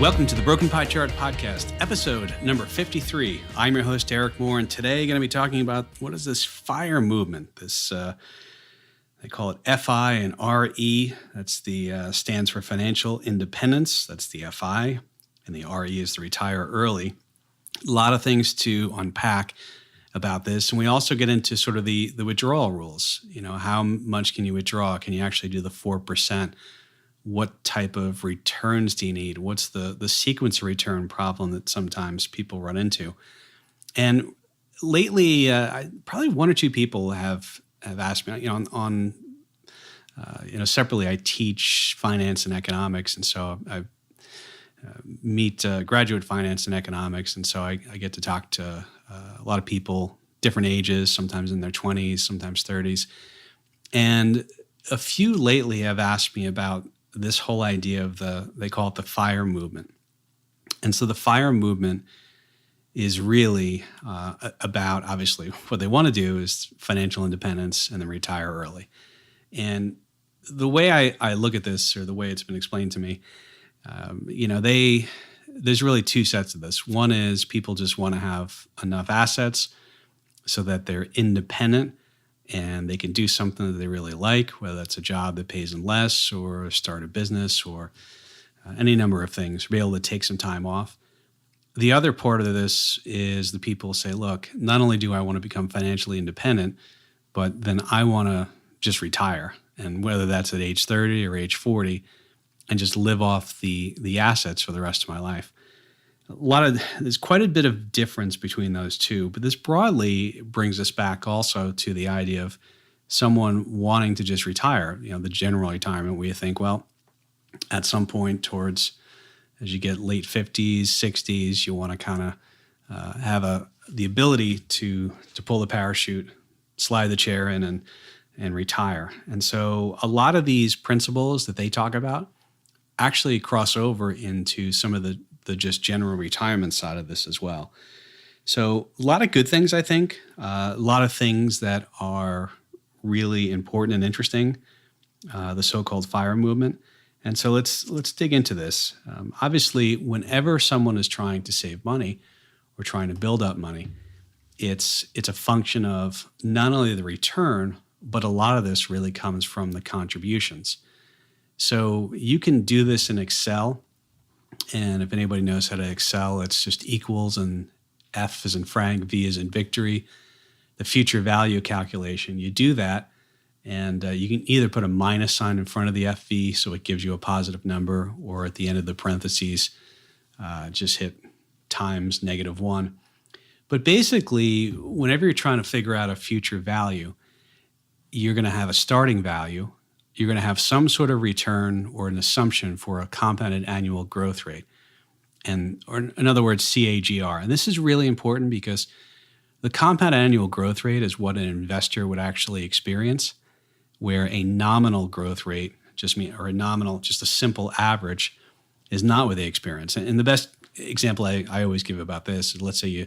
Welcome to the Broken Pie Chart Podcast, episode number 53. I'm your host, Eric Moore, and today I'm going to be talking about what is this FIRE movement, this they call it FI and RE. That's the stands for financial independence. That's the FI, and the RE is the retire early. A lot of things to unpack about this, and we also get into sort of the withdrawal rules. You know, how much can you withdraw? Can you actually do the 4%? What type of returns do you need? What's the sequence of return problem that sometimes people run into? And lately, probably one or two people have asked me, on separately, I teach finance and economics. And so I meet graduate finance and economics. And so I get to talk to a lot of people, different ages, sometimes in their 20s, sometimes 30s. And a few lately have asked me about this whole idea of they call it the FIRE movement. And so the FIRE movement is really about, obviously, what they want to do is financial independence and then retire early. And the way I look at this, or the way it's been explained to me, there's really two sets of this. One is people just want to have enough assets so that they're independent and they can do something that they really like, whether that's a job that pays them less or start a business or any number of things, be able to take some time off. The other part of this is the people say, look, not only do I want to become financially independent, but then I want to just retire. And whether that's at age 30 or age 40, and just live off the assets for the rest of my life. There's quite a bit of difference between those two, but this broadly brings us back also to the idea of someone wanting to just retire, the general retirement, where you think, well, at some point towards, as you get late 50s, 60s, you want to kind of have the ability to pull the parachute, slide the chair in and retire. And so a lot of these principles that they talk about actually cross over into some of the just general retirement side of this as well. So a lot of good things, I think, a lot of things that are really important and interesting, the so-called FIRE movement. And so let's dig into this. Obviously, whenever someone is trying to save money or trying to build up money, it's a function of not only the return, but a lot of this really comes from the contributions. So you can do this in Excel. And if anybody knows how to Excel, it's just equals and F as in Frank, V as in victory, the future value calculation. You do that, and you can either put a minus sign in front of the FV so it gives you a positive number, or at the end of the parentheses, just hit times -1. But basically, whenever you're trying to figure out a future value, you're going to have a starting value. You're going to have some sort of return or an assumption for a compounded annual growth rate, or in other words, CAGR. And this is really important because the compound annual growth rate is what an investor would actually experience, where a nominal growth rate just a simple average is not what they experience. And the best example I always give about this is, let's say you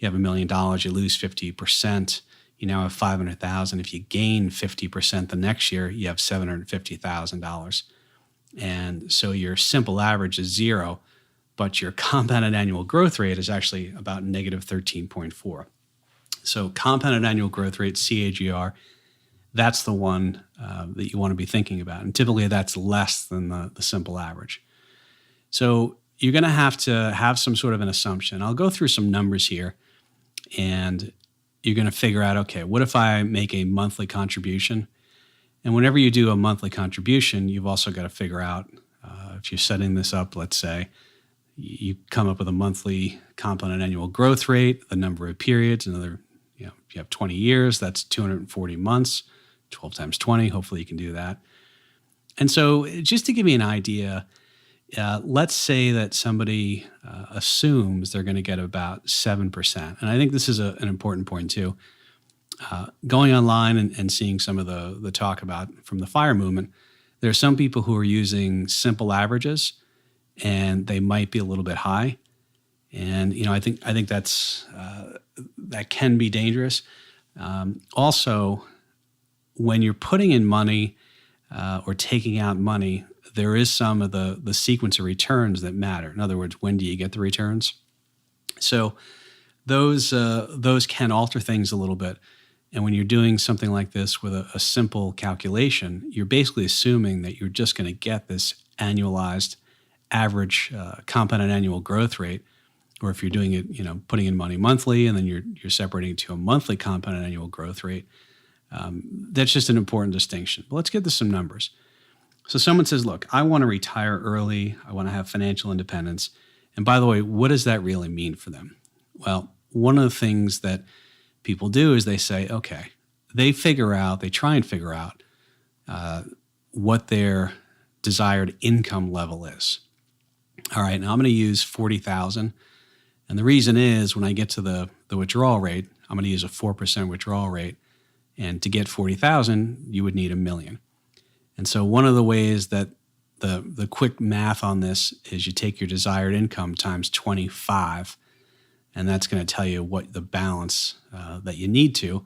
have $1 million, you lose 50%. You now have $500,000. If you gain 50% the next year, you have $750,000. And so your simple average is 0, but your compounded annual growth rate is actually about -13.4. So compounded annual growth rate, CAGR, that's the one that you want to be thinking about. And typically that's less than the simple average. So you're going to have some sort of an assumption. I'll go through some numbers here, and you're going to figure out, okay, what if I make a monthly contribution? And whenever you do a monthly contribution, you've also got to figure out, if you're setting this up, let's say, you come up with a monthly compounded annual growth rate, the number of periods, if you have 20 years, that's 240 months, 12 times 20, hopefully you can do that. And so just to give you an idea, let's say that somebody assumes they're going to get about 7%. And I think this is an important point too. Going online and seeing some of the talk about from the FIRE movement, there are some people who are using simple averages, and they might be a little bit high. And I think that's that can be dangerous. Also, when you're putting in money or taking out money, there is some of the sequence of returns that matter. In other words, when do you get the returns? So those can alter things a little bit. And when you're doing something like this with a simple calculation, you're basically assuming that you're just going to get this annualized average compounded annual growth rate. Or if you're doing it, putting in money monthly, and then you're separating it to a monthly compounded annual growth rate. That's just an important distinction. But let's get to some numbers. So someone says, look, I want to retire early. I want to have financial independence. And by the way, what does that really mean for them? Well, one of the things that people do is they say, okay, they try and figure out what their desired income level is. All right, now I'm going to use 40,000. And the reason is when I get to the withdrawal rate, I'm going to use a 4% withdrawal rate. And to get 40,000, you would need $1 million. And so one of the ways that the quick math on this is you take your desired income times 25, and that's going to tell you what the balance that you need to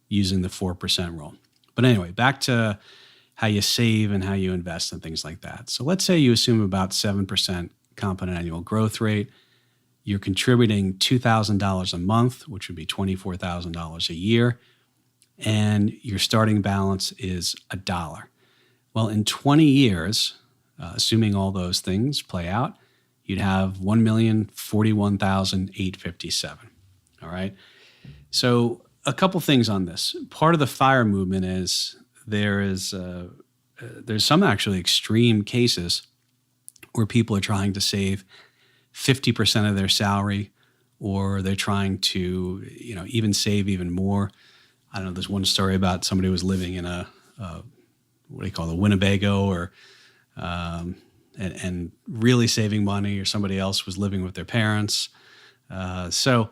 using the 4% rule. But anyway, back to how you save and how you invest and things like that. So let's say you assume about 7% compounded annual growth rate. You're contributing $2,000 a month, which would be $24,000 a year, and your starting balance is $1. Well, in 20 years, assuming all those things play out, you'd have $1,041,857. All right. So a couple things on this. Part of the FIRE movement is there's some actually extreme cases where people are trying to save 50% of their salary, or they're trying to even save even more. I don't know. There's one story about somebody who was living in a what do you call it, a Winnebago, or and really saving money, or somebody else was living with their parents. So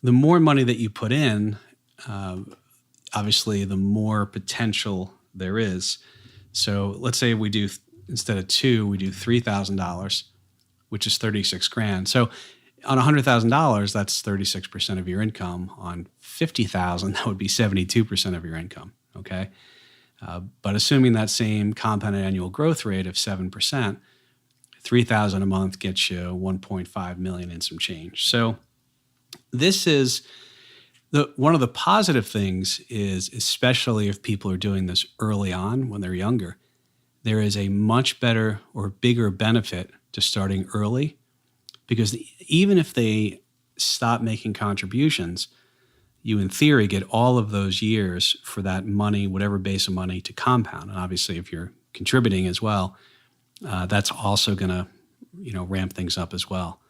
the more money that you put in, obviously the more potential there is. So let's say we do, instead of $2,000, we do $3,000, which is 36 grand. So on $100,000, that's 36% of your income. On 50,000, that would be 72% of your income. Okay. But assuming that same compounded annual growth rate of 7%, 3,000 a month gets you 1.5 million and some change. So this is one of the positive things is, especially if people are doing this early on when they're younger, there is a much better or bigger benefit to starting early, because even if they stop making contributions, you in theory get all of those years for that money, whatever base of money, to compound. And obviously if you're contributing as well, that's also going to ramp things up as well.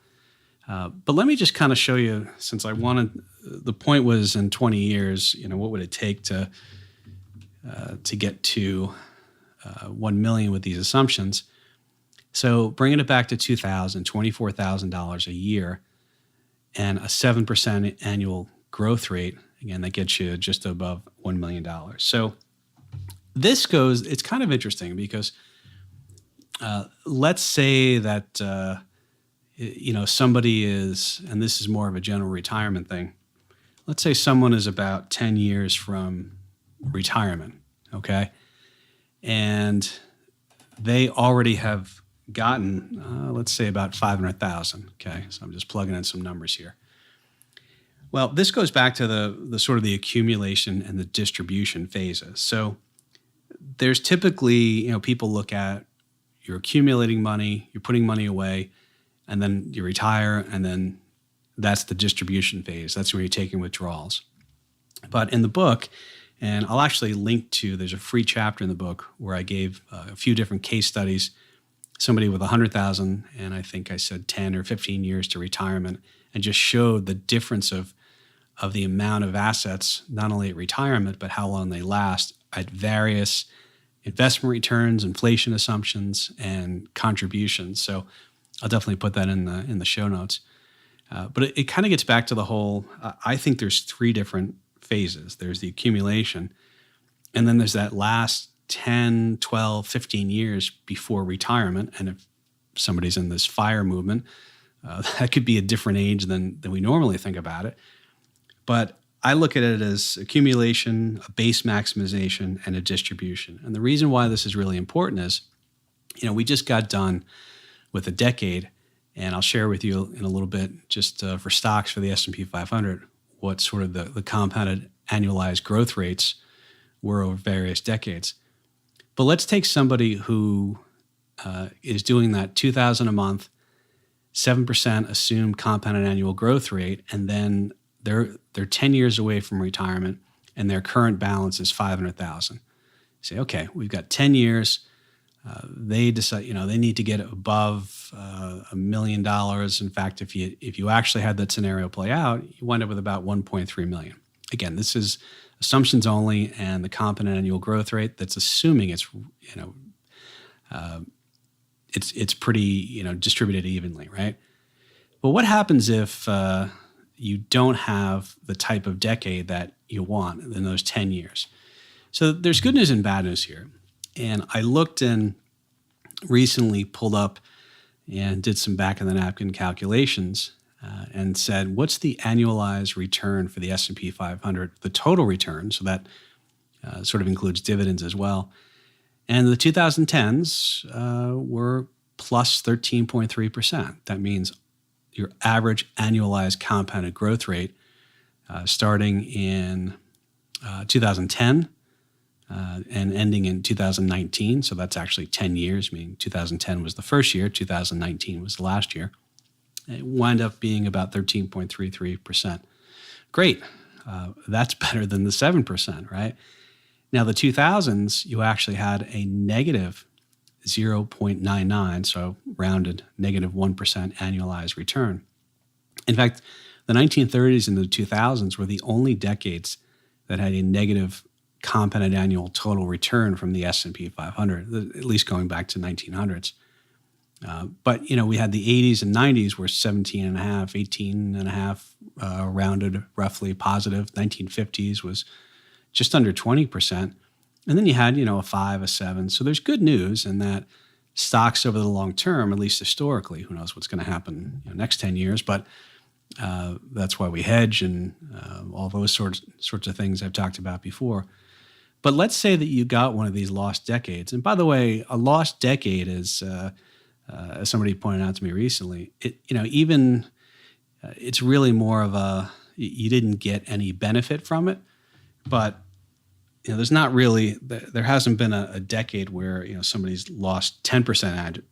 But let me just kind of show you, since the point was in 20 years, what would it take to get to 1 million with these assumptions. So bringing it back to 2000, $24,000 a year, and a 7% annual growth rate, again, that gets you just above $1 million. So it's kind of interesting because let's say that, somebody is, and this is more of a general retirement thing. Let's say someone is about 10 years from retirement, okay? And they already have gotten, let's say about 500,000, okay? So I'm just plugging in some numbers here. Well, this goes back to the sort of the accumulation and the distribution phases. So there's typically, people look at, you're accumulating money, you're putting money away, and then you retire, and then that's the distribution phase. That's where you're taking withdrawals. But in the book, and I'll actually link to, there's a free chapter in the book where I gave a few different case studies, somebody with 100,000, and I think I said 10 or 15 years to retirement, and just showed the difference of the amount of assets, not only at retirement, but how long they last at various investment returns, inflation assumptions, and contributions. So I'll definitely put that in the show notes. But it kind of gets back to the whole, I think there's 3 different phases. There's the accumulation, and then there's that last 10, 12, 15 years before retirement. And if somebody's in this FIRE movement, that could be a different age than we normally think about it. But I look at it as accumulation, a base maximization, and a distribution. And the reason why this is really important is We just got done with a decade, and I'll share with you in a little bit just for stocks for the S&P 500 what sort of the compounded annualized growth rates were over various decades. But let's take somebody who is doing that 2,000 a month, 7% assumed compounded annual growth rate, and then they're 10 years away from retirement, and their current balance is 500,000. You say, okay, we've got 10 years. They decide, they need to get above $1 million. In fact, if you actually had that scenario play out, you wind up with about 1.3 million. Again, this is assumptions only, and the compound annual growth rate that's assuming it's pretty distributed evenly, right? But what happens if you don't have the type of decade that you want in those 10 years? So there's good news and bad news here. And I looked and recently pulled up and did some back-of-the-napkin calculations and said, what's the annualized return for the S&P 500, the total return? So that sort of includes dividends as well. And the 2010s were plus 13.3%. That means your average annualized compounded growth rate starting in 2010 and ending in 2019. So that's actually 10 years, meaning 2010 was the first year, 2019 was the last year. It wound up being about 13.33%. Great. That's better than the 7%, right? Now, the 2000s, you actually had a negative 0.99, so rounded negative 1% annualized return. In fact, the 1930s and the 2000s were the only decades that had a negative compounded annual total return from the S&P 500, at least going back to 1900s. But we had the 80s and 90s were 17.5, 18.5, rounded roughly positive. 1950s was just under 20%. And then you had, a 5, a 7. So there's good news in that stocks over the long term, at least historically, who knows what's going to happen next 10 years, but that's why we hedge and all those sorts of things I've talked about before. But let's say that you got one of these lost decades. And by the way, a lost decade is, as somebody pointed out to me recently, it's really more of you didn't get any benefit from it, but there's not really, there hasn't been a decade where somebody's lost 10%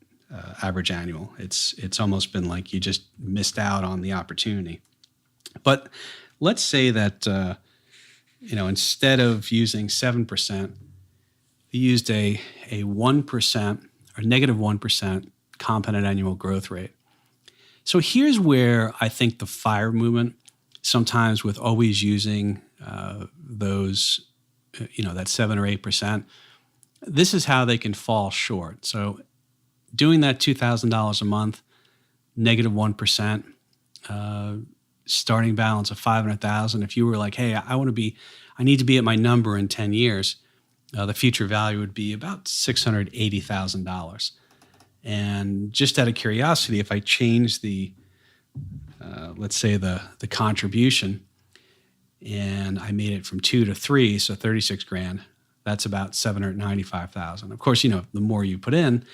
average annual. It's almost been like you just missed out on the opportunity. But let's say that instead of using 7%, you used a 1% or negative 1% compounded annual growth rate. So here's where I think the FIRE movement, sometimes with always using those, that 7 or 8%, this is how they can fall short. So doing that $2,000 a month, negative 1%, starting balance of 500,000. If you were like, hey, I need to be at my number in 10 years, the future value would be about $680,000. And just out of curiosity, if I change the, let's say the contribution, and I made it from 2 to 3, so 36 grand, that's about 795,000. Of course, the more you put in,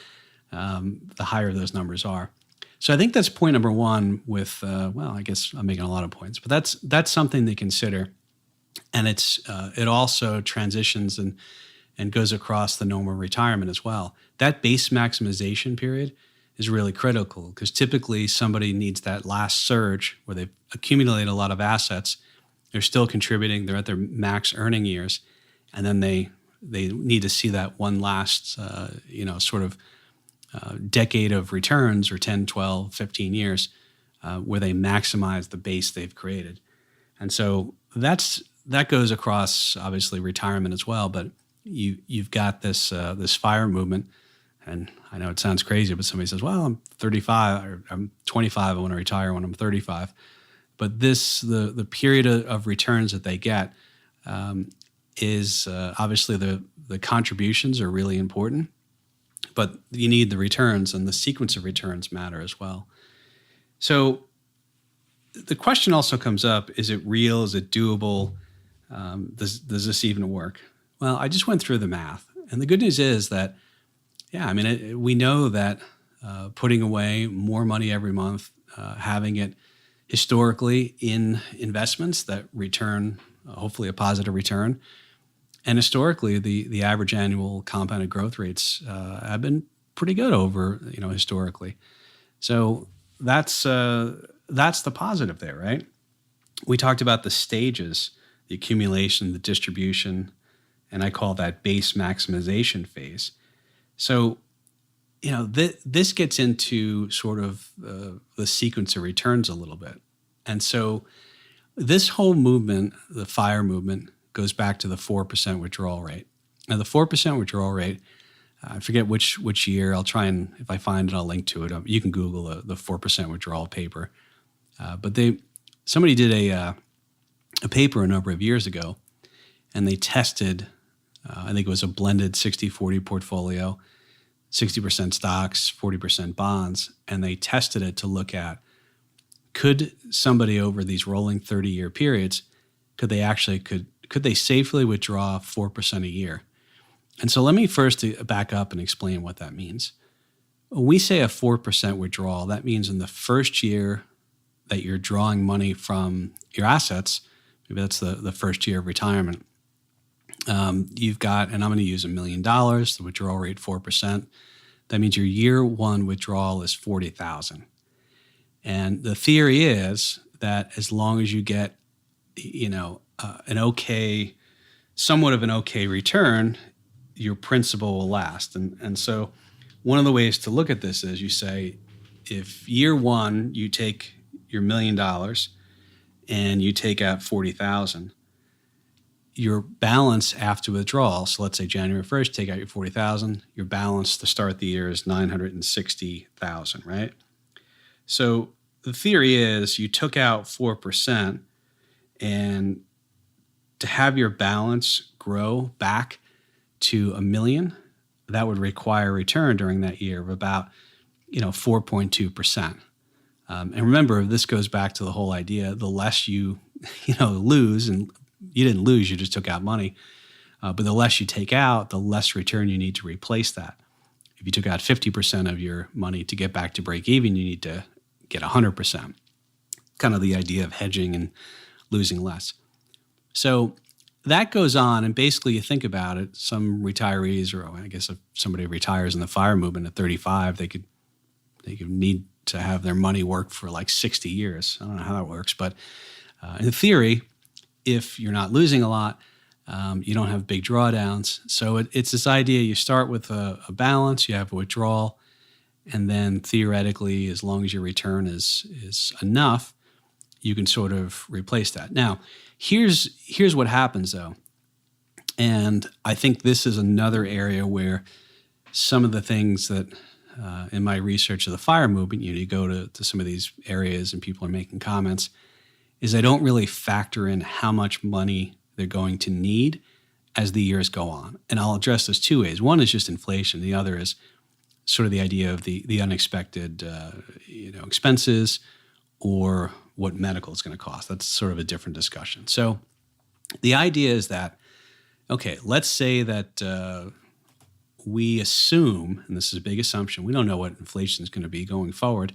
the higher those numbers are. So I think that's point number one with, I guess I'm making a lot of points, but that's something to consider. And it also transitions and goes across the normal retirement as well. That base maximization period is really critical because typically somebody needs that last surge where they've accumulated a lot of assets. They're still contributing. They're at their max earning years. And then they need to see that one last, decade of returns or 10, 12, 15 years where they maximize the base they've created. And so that goes across, obviously, retirement as well. But you've got this FIRE movement. And I know it sounds crazy, but somebody says, well, I'm 35 or I'm 25. I want to retire when I'm 35. But the period of returns that they get is obviously the contributions are really important, but you need the returns, and the sequence of returns matter as well. So the question also comes up, is it real? Is it doable? Does this even work? Well, I just went through the math. And the good news is that Yeah, I mean, we know that putting away more money every month, having it historically in investments that return hopefully a positive return, and historically the average annual compounded growth rates have been pretty good over historically. So that's the positive there, right? We talked about the stages, the accumulation, the distribution, and I call that base maximization phase. So, this gets into sort of the sequence of returns a little bit. And so this whole movement, the FIRE movement, goes back to the 4% withdrawal rate. Now, the 4% withdrawal rate, I forget which year. I'll try and, if I find it, I'll link to it. You can Google the 4% withdrawal paper. But somebody did a paper a number of years ago, and they tested, I think it was a blended 60-40 portfolio, 60% stocks, 40% bonds, and they tested it to look at, could somebody over these rolling 30-year periods, could they safely withdraw 4% a year? And so let me first back up and explain what that means. When we say a 4% withdrawal, that means in the first year that you're drawing money from your assets, maybe that's the first year of retirement, you've got, and I'm going to use $1 million, the withdrawal rate 4%. That means your year one withdrawal is $40,000. And the theory is that as long as you get, somewhat of an okay return, your principal will last. And so one of the ways to look at this is you say, if year one you take your $1 million and you take out $40,000, your balance after withdrawal, so let's say January 1st, take out your $40,000, your balance to start the year is $960,000, right? So the theory is you took out 4%, and to have your balance grow back to $1 million, that would require a return during that year of about 4.2%. And remember, this goes back to the whole idea, the less you lose, and you didn't lose, you just took out money. But the less you take out, the less return you need to replace that. If you took out 50% of your money to get back to break even, you need to get 100%. Kind of the idea of hedging and losing less. So that goes on, and basically you think about it, some retirees, or I guess if somebody retires in the FIRE movement at 35, they could need to have their money work for like 60 years. I don't know how that works, but in theory, if you're not losing a lot, you don't have big drawdowns. So it's this idea, you start with a balance, you have a withdrawal, and then theoretically, as long as your return is enough, you can sort of replace that. Now, here's what happens though. And I think this is another area where some of the things that in my research of the FIRE movement, you go to some of these areas and people are making comments, is they don't really factor in how much money they're going to need as the years go on. And I'll address this two ways. One is just inflation. The other is sort of the idea of the unexpected expenses, or what medical is going to cost. That's sort of a different discussion. So the idea is that, okay, let's say that we assume, and this is a big assumption, we don't know what inflation is going to be going forward,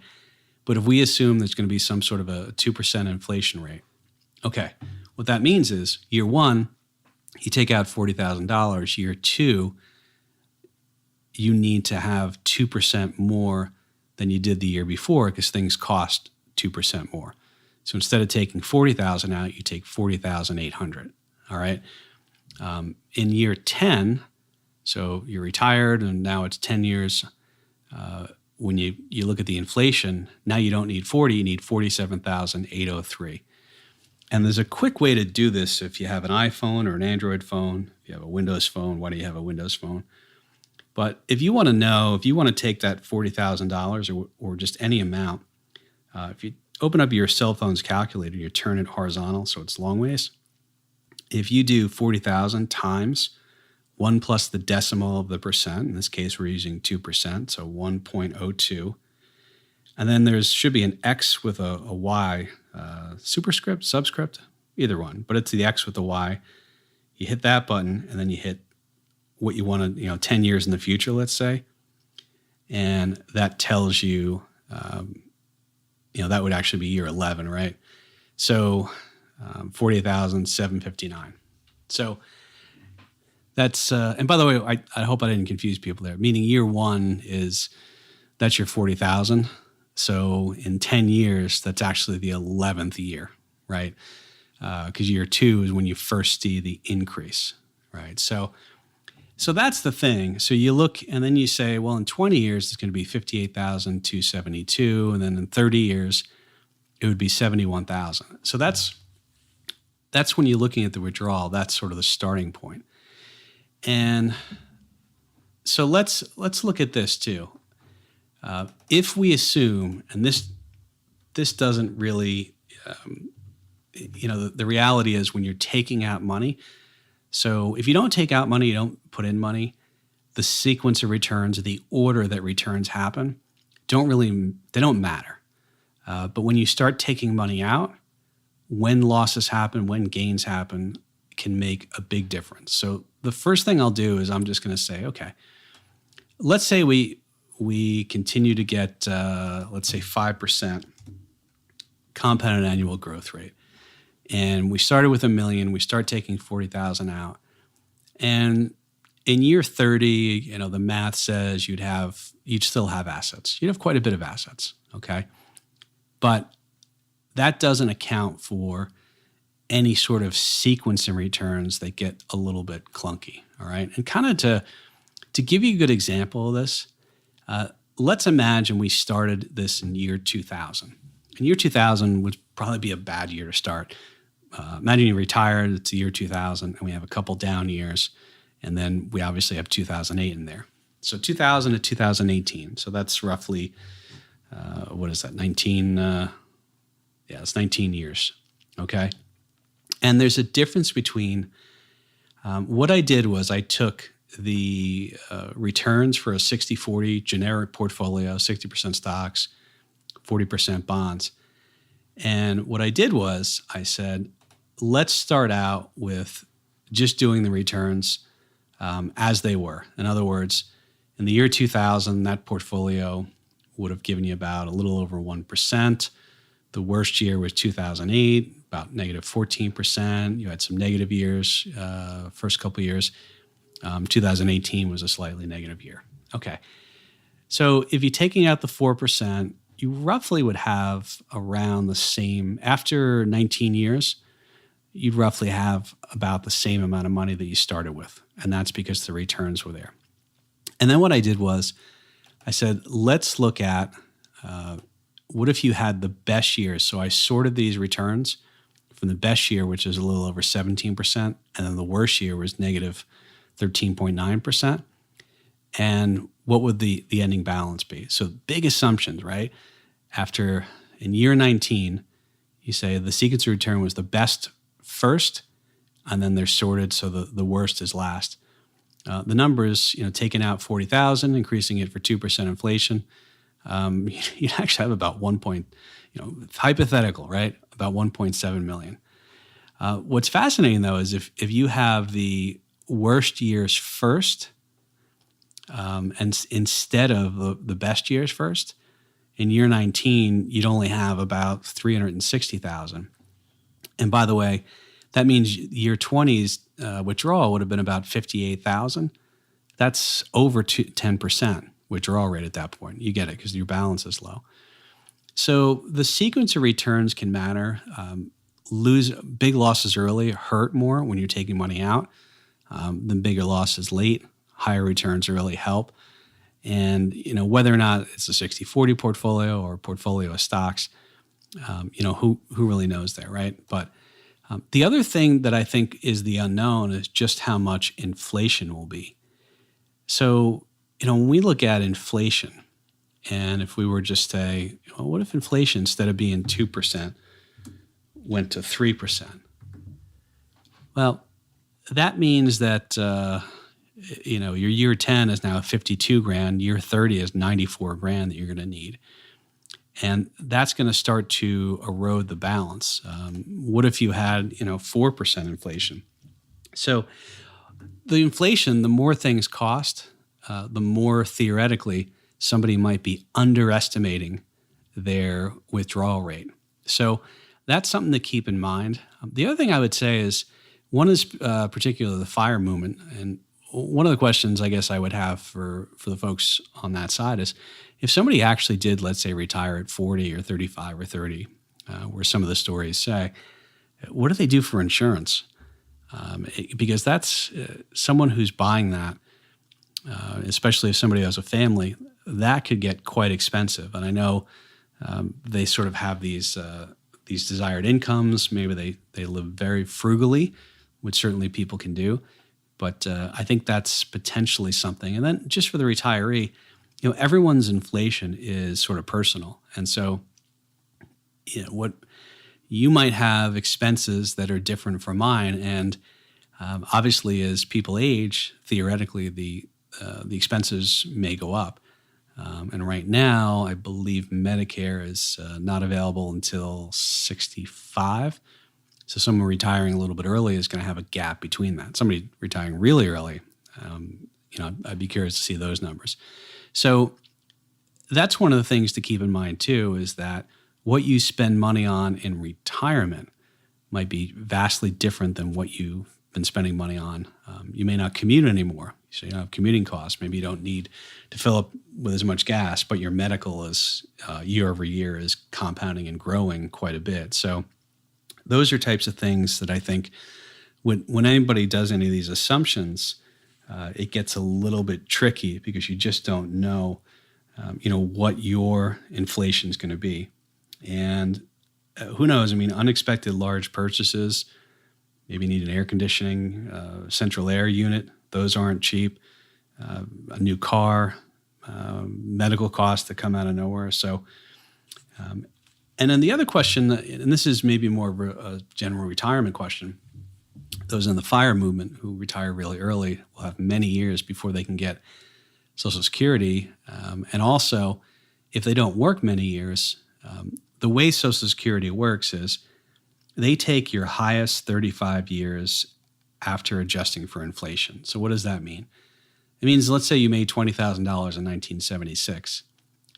but if we assume there's going to be some sort of a 2% inflation rate, okay, what that means is year one, you take out $40,000. Year two, you need to have 2% more than you did the year before because things cost 2% more. So instead of taking $40,000 out, you take $40,800. All right. In year 10, so you're retired and now it's 10 years. When you look at the inflation, now you don't need 40, you need 47,803. And there's a quick way to do this if you have an iPhone or an Android phone. If you have a Windows phone, why do you have a Windows phone? But if you want to know, if you want to take that $40,000 or just any amount, if you open up your cell phone's calculator, you turn it horizontal so it's long ways. If you do 40,000 times 1 plus the decimal of the percent, in this case we're using 2%, so 1.02. And then there should be an X with a Y, superscript, subscript, either one, but it's the X with the Y. You hit that button and then you hit what you want to, 10 years in the future, let's say. And that tells you, that would actually be year 11, right? So 48,759. So that's, and by the way, I hope I didn't confuse people there. Meaning year one that's your 40,000. So in 10 years, that's actually the 11th year, right? Because year two is when you first see the increase, right? So that's the thing. So you look and then you say, well, in 20 years, it's going to be 58,272. And then in 30 years, it would be 71,000. So that's when you're looking at the withdrawal. That's sort of the starting point. And so let's look at this too. If we assume, and this doesn't really, the reality is when you're taking out money. So if you don't take out money, you don't put in money, the sequence of returns, the order that returns happen, they don't matter. But when you start taking money out, when losses happen, when gains happen, can make a big difference. So the first thing I'll do is I'm just going to say, okay, let's say we continue to get, let's say 5% compounded annual growth rate. And we started with $1 million. We start taking 40,000 out. And in year 30, the math says you'd still have assets. You'd have quite a bit of assets, okay? But that doesn't account for any sort of sequence in returns that get a little bit clunky, all right? And kind of to give you a good example of this, let's imagine we started this in year 2000. And year 2000 would probably be a bad year to start. Imagine you retired, it's the year 2000, and we have a couple down years, and then we obviously have 2008 in there. So 2000 to 2018. So that's roughly, what is that, 19, it's 19 years, okay? And there's a difference between, what I did was I took the returns for a 60-40 generic portfolio, 60% stocks, 40% bonds. And what I did was I said, let's start out with just doing the returns as they were. In other words, in the year 2000, that portfolio would have given you about a little over 1%. The worst year was 2008, about negative 14%. You had some negative years, first couple of years. 2018 was a slightly negative year. Okay. So if you're taking out the 4%, you roughly would have around the same, after 19 years, you'd roughly have about the same amount of money that you started with. And that's because the returns were there. And then what I did was I said, let's look at what if you had the best years. So I sorted these returns from the best year, which is a little over 17%, and then the worst year was negative 13.9%. And what would the ending balance be? So big assumptions, right? In year 19, you say the sequence of return was the best first, and then they're sorted so the worst is last. The numbers, taking out 40,000, increasing it for 2% inflation, you'd actually have about hypothetical, right? About 1.7 million. What's fascinating though is if you have the worst years first, and instead of the best years first, in year 19, you'd only have about 360,000. And by the way, that means year 20's withdrawal would have been about 58,000. That's over 10% withdrawal rate at that point. You get it because your balance is low. So the sequence of returns can matter. Big losses early hurt more when you're taking money out. Than bigger losses late. Higher returns early help. And whether or not it's a 60-40 portfolio or a portfolio of stocks, who really knows there, right? But the other thing that I think is the unknown is just how much inflation will be. So, when we look at inflation, and if we were just say, what if inflation instead of being 2% went to 3%? Well, that means that your year 10 is now 52 grand, year 30 is 94 grand that you're going to need. And that's going to start to erode the balance. What if you had, 4% inflation? So the inflation, the more things cost, the more theoretically somebody might be underestimating their withdrawal rate. So that's something to keep in mind. The other thing I would say is one is particularly the FIRE movement. And one of the questions I guess I would have for the folks on that side is if somebody actually did, let's say, retire at 40 or 35 or 30, where some of the stories say, what do they do for insurance? Because that's someone who's buying that, especially if somebody has a family, that could get quite expensive. And I know they sort of have these desired incomes. Maybe they live very frugally, which certainly people can do. But I think that's potentially something. And then just for the retiree, everyone's inflation is sort of personal. And so, what you might have expenses that are different from mine. And obviously, as people age, theoretically, the expenses may go up. And right now, I believe Medicare is not available until 65. So someone retiring a little bit early is going to have a gap between that. Somebody retiring really early, I'd be curious to see those numbers. So that's one of the things to keep in mind too, is that what you spend money on in retirement might be vastly different than what you've been spending money on. You may not commute anymore, so you don't have commuting costs. Maybe you don't need to fill up with as much gas, but your medical is year over year is compounding and growing quite a bit. So those are types of things that I think when anybody does any of these assumptions, it gets a little bit tricky because you just don't know, what your inflation is going to be. And who knows? I mean, unexpected large purchases, maybe you need an air conditioning, central air unit. Those aren't cheap. A new car, medical costs that come out of nowhere. So, and then the other question, and this is maybe more of a general retirement question, those in the FIRE movement who retire really early will have many years before they can get Social Security. And also, if they don't work many years, the way Social Security works is they take your highest 35 years after adjusting for inflation. So what does that mean? It means, let's say you made $20,000 in 1976.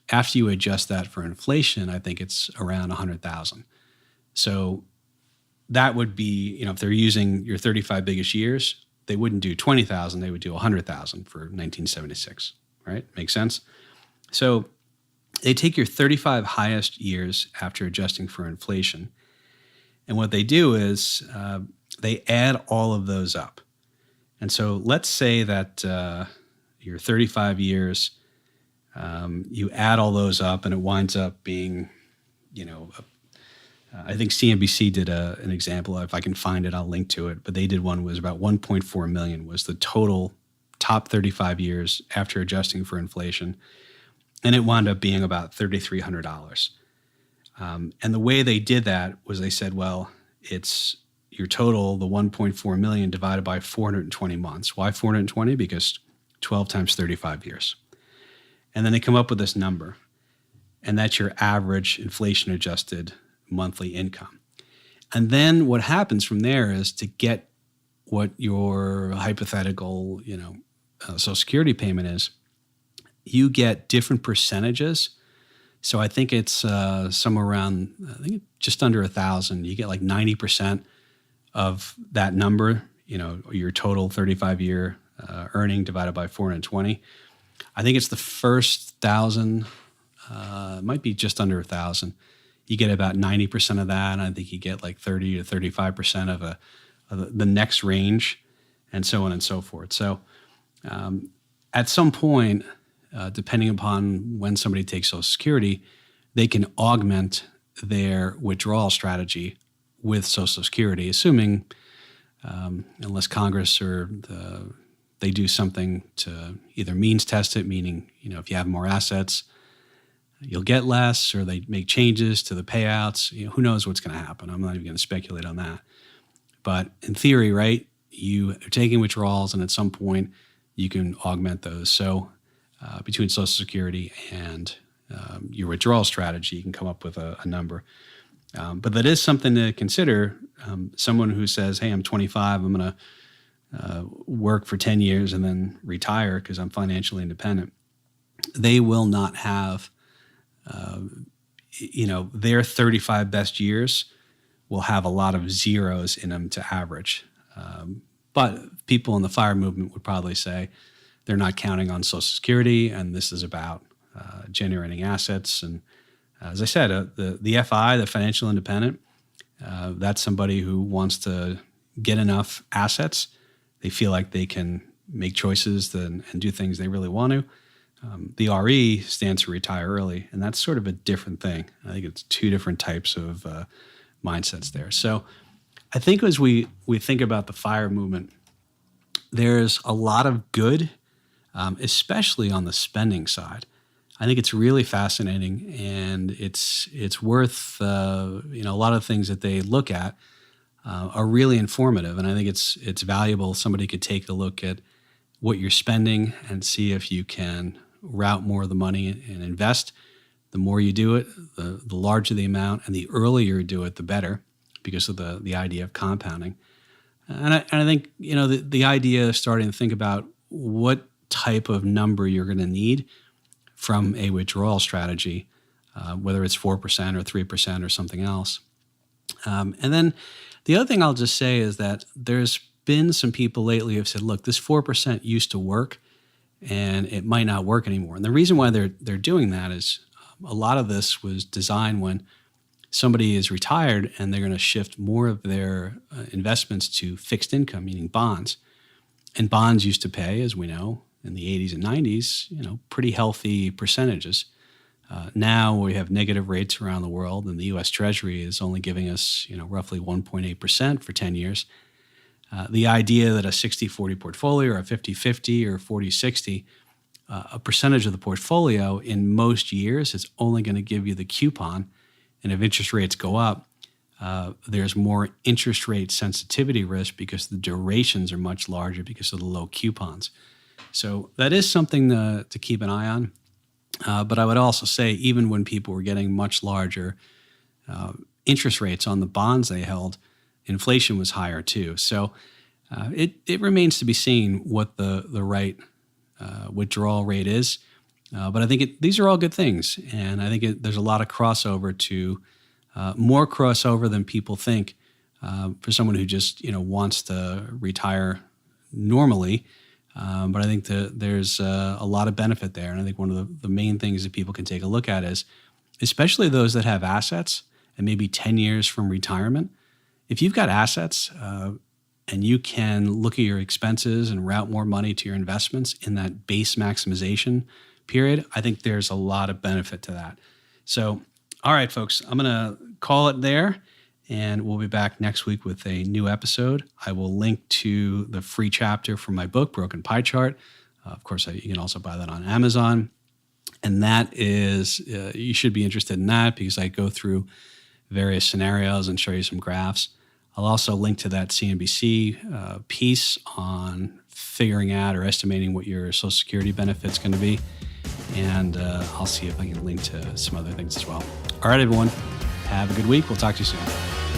After you adjust that for inflation, I think it's around $100,000. So that would be, if they're using your 35 biggest years, they wouldn't do 20,000, they would do 100,000 for 1976, right? Makes sense? So they take your 35 highest years after adjusting for inflation. And what they do is they add all of those up. And so let's say that your 35 years, you add all those up and it winds up being, I think CNBC did an example. If I can find it, I'll link to it. But they did one was about 1.4 million was the total top 35 years after adjusting for inflation. And it wound up being about $3,300. And the way they did that was they said, well, it's your total, the 1.4 million divided by 420 months. Why 420? Because 12 times 35 years. And then they come up with this number. And that's your average inflation adjusted monthly income. And then what happens from there is to get what your hypothetical, Social Security payment is, you get different percentages. So I think it's somewhere around, just under 1,000. You get like 90% of that number, your total 35-year earning divided by 420. I think it's the first 1,000, it might be just under 1,000. You get about 90% of that, and I think you get like 30 to 35% of the next range, and so on and so forth. So at some point, depending upon when somebody takes Social Security, they can augment their withdrawal strategy with Social Security, assuming, unless Congress or they do something to either means test it, meaning, if you have more assets, you'll get less, or they make changes to the payouts. Who knows what's going to happen? I'm not even going to speculate on that. But in theory, right, you are taking withdrawals, and at some point you can augment those. So between Social Security and your withdrawal strategy, you can come up with a number. But that is something to consider. Someone who says, hey, I'm 25, I'm going to work for 10 years and then retire because I'm financially independent. they will not have, their 35 best years will have a lot of zeros in them to average. But people in the FIRE movement would probably say they're not counting on Social Security, and this is about generating assets. And as I said, the FI, the financial independent, that's somebody who wants to get enough assets. They feel like they can make choices and do things they really want to. The RE stands for retire early, and that's sort of a different thing. I think it's two different types of mindsets there. So I think as we think about the FIRE movement, there's a lot of good, especially on the spending side. I think it's really fascinating, and it's worth a lot of things that they look at are really informative, and I think it's valuable. Somebody could take a look at what you're spending and see if you can route more of the money and invest. The more you do it, the larger the amount, and the earlier you do it, the better, because of the idea of compounding. And I think the idea of starting to think about what type of number you're going to need from a withdrawal strategy, whether it's 4% or 3% or something else. And then the other thing I'll just say is that there's been some people lately who have said, look, this 4% used to work and it might not work anymore. And the reason why they're doing that is a lot of this was designed when somebody is retired and they're going to shift more of their investments to fixed income, meaning bonds. And bonds used to pay, as we know, in the 80s and 90s, pretty healthy percentages. Now we have negative rates around the world, and the U.S. Treasury is only giving us, roughly 1.8% for 10 years. The idea that a 60-40 portfolio or a 50-50 or 40-60, a percentage of the portfolio in most years is only going to give you the coupon. And if interest rates go up, there's more interest rate sensitivity risk because the durations are much larger because of the low coupons. So that is something to keep an eye on. But I would also say even when people were getting much larger interest rates on the bonds they held, inflation was higher too. So it remains to be seen what the right withdrawal rate is. But I think these are all good things. And I think there's a lot of crossover to more crossover than people think for someone who just wants to retire normally. But I think there's a lot of benefit there. And I think one of the main things that people can take a look at is, especially those that have assets and maybe 10 years from retirement, if you've got assets and you can look at your expenses and route more money to your investments in that base maximization period, I think there's a lot of benefit to that. So, all right, folks, I'm going to call it there. And we'll be back next week with a new episode. I will link to the free chapter from my book, Broken Pie Chart. Of course, you can also buy that on Amazon. And that is, you should be interested in that because I go through various scenarios and show you some graphs. I'll also link to that CNBC piece on figuring out or estimating what your Social Security benefit's going to be. And I'll see if I can link to some other things as well. All right, everyone. Have a good week. We'll talk to you soon.